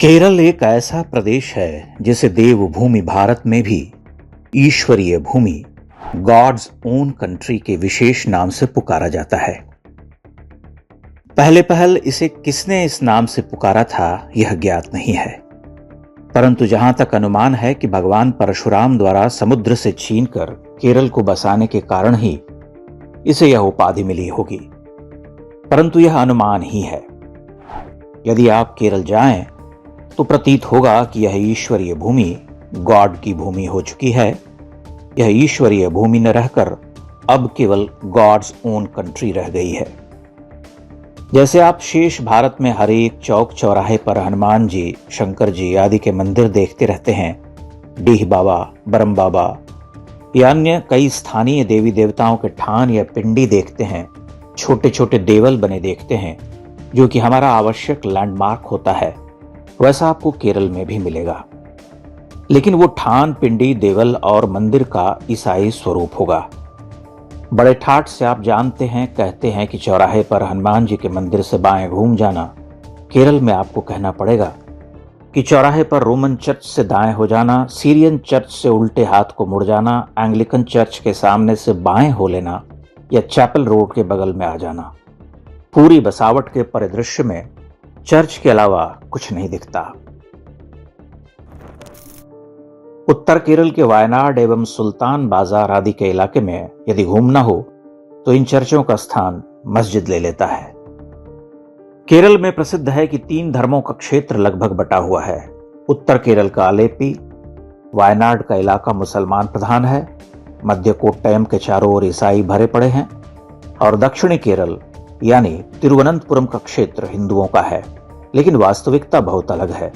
केरल एक ऐसा प्रदेश है जिसे देवभूमि भारत में भी ईश्वरीय भूमि गॉड्स ओन कंट्री के विशेष नाम से पुकारा जाता है। पहले पहल इसे किसने इस नाम से पुकारा था यह ज्ञात नहीं है, परंतु जहां तक अनुमान है कि भगवान परशुराम द्वारा समुद्र से छीनकर केरल को बसाने के कारण ही इसे यह उपाधि मिली होगी, परंतु यह अनुमान ही है। यदि आप केरल जाएं तो प्रतीत होगा कि यह ईश्वरीय भूमि गॉड की भूमि हो चुकी है। यह ईश्वरीय भूमि न रहकर अब केवल गॉड्स ओन कंट्री रह गई है। जैसे आप शेष भारत में हर एक चौक चौराहे पर हनुमान जी, शंकर जी आदि के मंदिर देखते रहते हैं, डीह बाबा, बरम बाबा या अन्य कई स्थानीय देवी देवताओं के ठान या पिंडी देखते हैं, छोटे छोटे देवल बने देखते हैं जो कि हमारा आवश्यक लैंडमार्क होता है, वैसा आपको केरल में भी मिलेगा। लेकिन वो ठान, पिंडी, देवल और मंदिर का ईसाई स्वरूप होगा। बड़े ठाठ से आप जानते हैं, कहते हैं कि चौराहे पर हनुमान जी के मंदिर से बाएं घूम जाना। केरल में आपको कहना पड़ेगा कि चौराहे पर रोमन चर्च से दाएं हो जाना, सीरियन चर्च से उल्टे हाथ को मुड़ जाना, एंग्लिकन चर्च के सामने से बाएं हो लेना या चैपल रोड के बगल में आ जाना। पूरी बसावट के परिदृश्य में चर्च के अलावा कुछ नहीं दिखता। उत्तर केरल के वायनाड एवं सुल्तान बाजार आदि के इलाके में यदि घूमना हो तो इन चर्चों का स्थान मस्जिद ले लेता है। केरल में प्रसिद्ध है कि 3 धर्मों का क्षेत्र लगभग बटा हुआ है। उत्तर केरल का अलेपी, वायनाड का इलाका मुसलमान प्रधान है, मध्य कोट्टयम के चारों ओर ईसाई भरे पड़े हैं और दक्षिणी केरल यानी तिरुवनंतपुरम का क्षेत्र हिंदुओं का है। लेकिन वास्तविकता बहुत अलग है।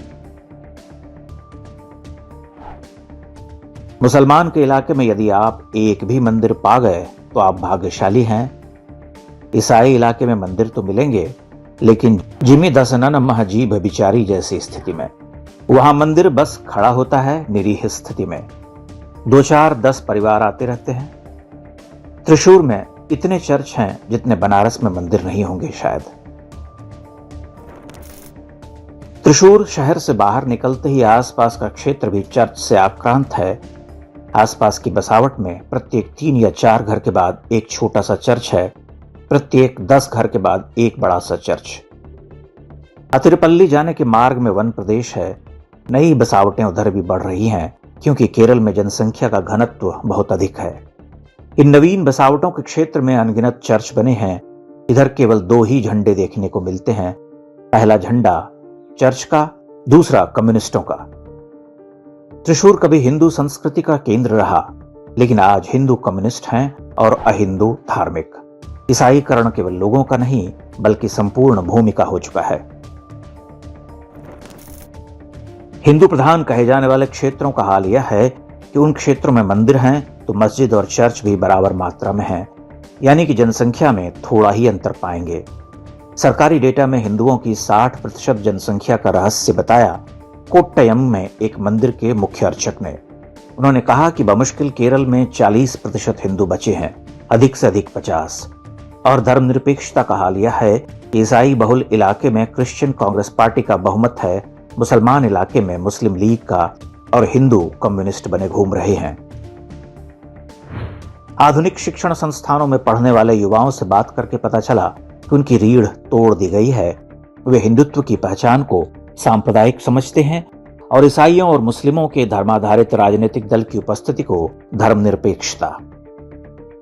मुसलमान के इलाके में यदि आप एक भी मंदिर पा गए तो आप भाग्यशाली हैं। ईसाई इलाके में मंदिर तो मिलेंगे, लेकिन जिमी दसनन महजीब बिचारी जैसी स्थिति में। वहां मंदिर बस खड़ा होता है निरीह स्थिति में। 2-4-10 परिवार आते रहते हैं। त्रिशूर में इतने चर्च हैं जितने बनारस में मंदिर नहीं होंगे शायद। त्रिशूर शहर से बाहर निकलते ही आसपास का क्षेत्र भी चर्च से आक्रांत है। आसपास की बसावट में प्रत्येक 3 या 4 घर के बाद एक छोटा सा चर्च है, प्रत्येक 10 घर के बाद एक बड़ा सा चर्च। अतिरपल्ली जाने के मार्ग में वन प्रदेश है। नई बसावटें उधर भी बढ़ रही हैं क्योंकि केरल में जनसंख्या का घनत्व बहुत अधिक है। इन नवीन बसावटों के क्षेत्र में अनगिनत चर्च बने हैं। इधर केवल 2 ही झंडे देखने को मिलते हैं। पहला झंडा चर्च का, दूसरा कम्युनिस्टों का। त्रिशूर कभी हिंदू संस्कृति का केंद्र रहा, लेकिन आज हिंदू कम्युनिस्ट हैं और अहिंदू धार्मिक। ईसाईकरण केवल लोगों का नहीं बल्कि संपूर्ण भूमि का हो चुका है। हिंदू प्रधान कहे जाने वाले क्षेत्रों का हाल यह है कि उन क्षेत्रों में मंदिर हैं तो मस्जिद और चर्च भी बराबर मात्रा में हैं, यानी कि जनसंख्या में थोड़ा ही अंतर पाएंगे। सरकारी डेटा में हिंदुओं की 60% जनसंख्या का रहस्य बताया कोट्टयम में एक मंदिर के मुख्य अर्चक ने। उन्होंने कहा कि बमुश्किल केरल में 40% हिंदू बचे हैं, अधिक से अधिक 50। और धर्मनिरपेक्षता का हाल यह है कि ईसाई बहुल इलाके में क्रिश्चियन कांग्रेस पार्टी का बहुमत है, मुसलमान इलाके में मुस्लिम लीग का और हिंदू कम्युनिस्ट बने घूम रहे हैं। आधुनिक शिक्षण संस्थानों में पढ़ने वाले युवाओं से बात करके पता चला कि उनकी रीढ़ तोड़ दी गई है। वे हिंदुत्व की पहचान को सांप्रदायिक समझते हैं और ईसाइयों और मुस्लिमों के धर्माधारित राजनीतिक दल की उपस्थिति को धर्मनिरपेक्षता।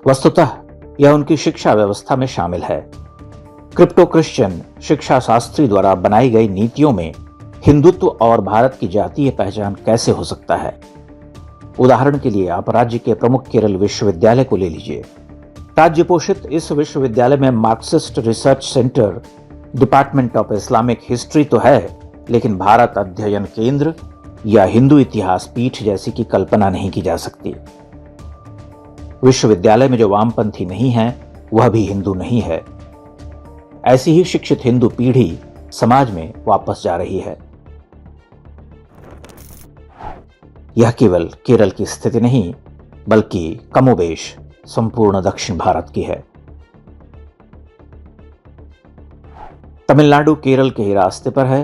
वस्तुतः यह उनकी शिक्षा व्यवस्था में शामिल है। क्रिप्टो क्रिश्चियन शिक्षा शास्त्री द्वारा बनाई गई नीतियों में हिंदुत्व और भारत की जातीय पहचान कैसे हो सकता है? उदाहरण के लिए आप राज्य के प्रमुख केरल विश्वविद्यालय को ले लीजिए। राज्य पोषित इस विश्वविद्यालय में Marxist research centre, department of Islamic history तो है, लेकिन भारत अध्ययन केंद्र या हिंदू इतिहास पीठ जैसी की कल्पना नहीं की जा सकती। विश्वविद्यालय में जो वामपंथी नहीं है वह भी हिंदू नहीं है। ऐसी ही शिक्षित हिंदू पीढ़ी समाज में वापस जा रही है। यह केवल केरल की स्थिति नहीं बल्कि कमोबेश संपूर्ण दक्षिण भारत की है। तमिलनाडु केरल के ही रास्ते पर है।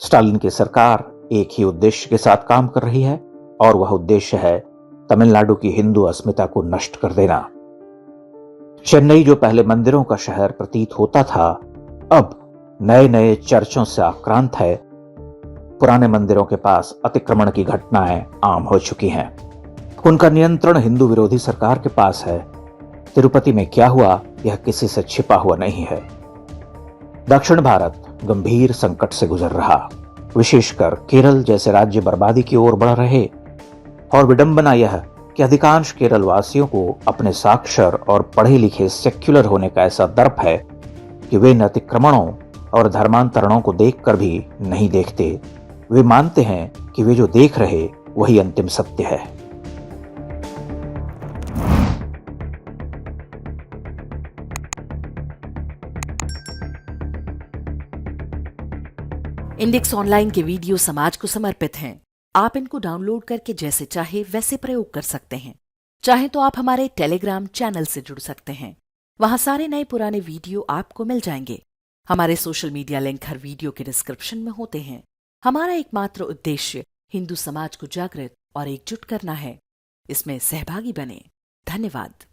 स्टालिन की सरकार एक ही उद्देश्य के साथ काम कर रही है और वह उद्देश्य है तमिलनाडु की हिंदू अस्मिता को नष्ट कर देना। चेन्नई जो पहले मंदिरों का शहर प्रतीत होता था, अब नए नए चर्चों से आक्रांत है। पुराने मंदिरों के पास अतिक्रमण की घटनाएं आम हो चुकी हैं। उनका नियंत्रण हिंदू विरोधी सरकार के पास है। तिरुपति में क्या हुआ यह किसी से छिपा हुआ नहीं है। दक्षिण भारत गंभीर संकट से गुजर रहा, विशेषकर केरल जैसे राज्य बर्बादी की ओर बढ़ रहे। और विडंबना यह कि अधिकांश केरल वासियों को अपने साक्षर और पढ़े लिखे सेक्युलर होने का ऐसा दर्प है कि वे इन अतिक्रमणों और धर्मांतरणों को देखकर भी नहीं देखते। वे मानते हैं कि वे जो देख रहे वही अंतिम सत्य है। इंडेक्स ऑनलाइन के वीडियो समाज को समर्पित हैं। आप इनको डाउनलोड करके जैसे चाहे वैसे प्रयोग कर सकते हैं। चाहे तो आप हमारे टेलीग्राम चैनल से जुड़ सकते हैं। वहां सारे नए पुराने वीडियो आपको मिल जाएंगे। हमारे सोशल मीडिया लिंक हर वीडियो के डिस्क्रिप्शन में होते हैं। हमारा एकमात्र उद्देश्य हिंदू समाज को जागृत और एकजुट करना है। इसमें सहभागी बने। धन्यवाद।